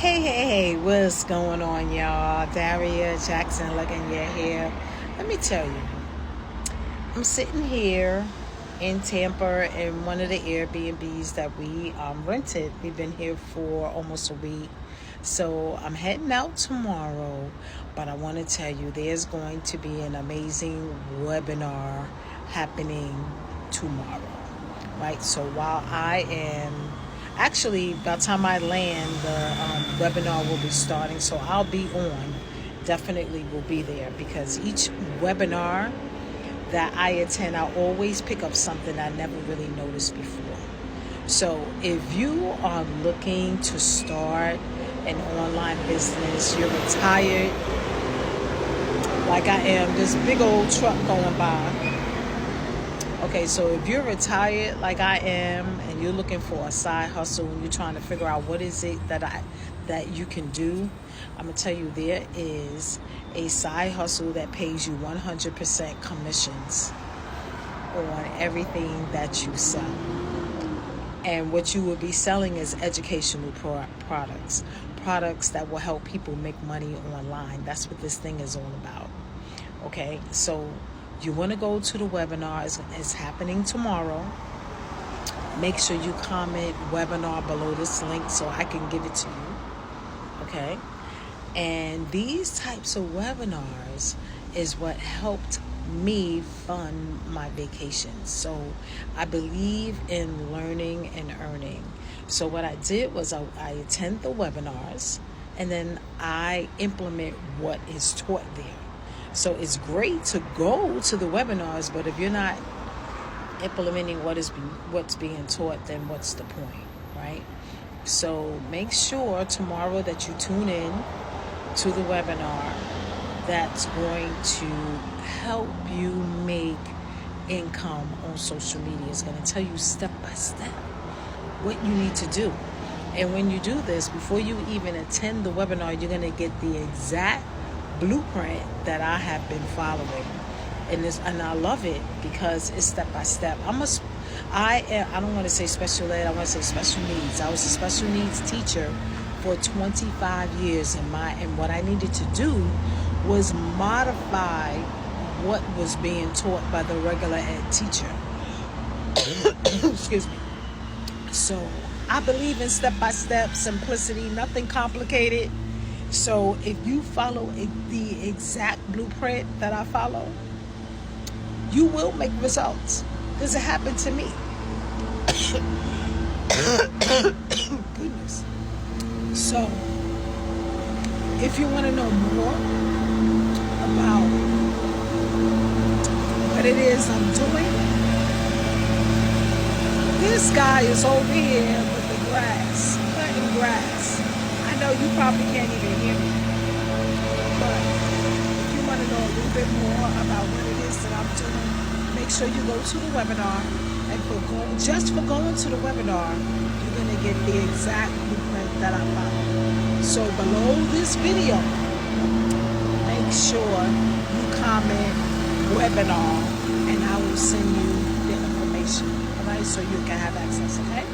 Hey, what's going on, y'all? Daria Jackson looking your hair. Let me tell you, I'm sitting here in Tampa in one of the Airbnbs that we rented. We've been here for almost a week. So I'm heading out tomorrow, but I want to tell you there's going to be an amazing webinar happening tomorrow, right? So while I am actually, by the time I land, the webinar will be starting. So I'll be on, definitely will be there, because each webinar that I attend, I always pick up something I never really noticed before. So if you are looking to start an online business, you're retired, like I am, this big old truck going by. Okay, so if you're retired like I am and you're looking for a side hustle and you're trying to figure out what is it that you can do, I'm going to tell you there is a side hustle that pays you 100% commissions on everything that you sell. And what you will be selling is educational products that will help people make money online. That's what this thing is all about. Okay, so you want to go to the webinar. It's happening tomorrow. Make sure you comment webinar below this link so I can give it to you. Okay? And these types of webinars is what helped me fund my vacation. So I believe in learning and earning. So what I did was I attend the webinars and then I implement what is taught there. So it's great to go to the webinars, but if you're not implementing what's being taught, then what's the point, right? So make sure tomorrow that you tune in to the webinar that's going to help you make income on social media. It's going to tell you step by step what you need to do. And when you do this, before you even attend the webinar, you're going to get the exact blueprint that I have been following, and I love it because it's step by step. I don't want to say special ed, I want to say special needs. I was a special needs teacher for 25 years, and what I needed to do was modify what was being taught by the regular ed teacher. Excuse me. So I believe in step by step simplicity, nothing complicated. So if you follow the exact blueprint that I follow, you will make results. Because it happened to me. Goodness. So if you want to know more about what it is I'm doing, this guy is over here with the grass, cutting grass. I know you probably can't even hear me, but if you want to know a little bit more about what it is that I'm doing, make sure you go to the webinar. And just for going to the webinar, you're going to get the exact blueprint that I follow. So below this video, make sure you comment webinar, and I will send you the information. All right, so you can have access. Okay.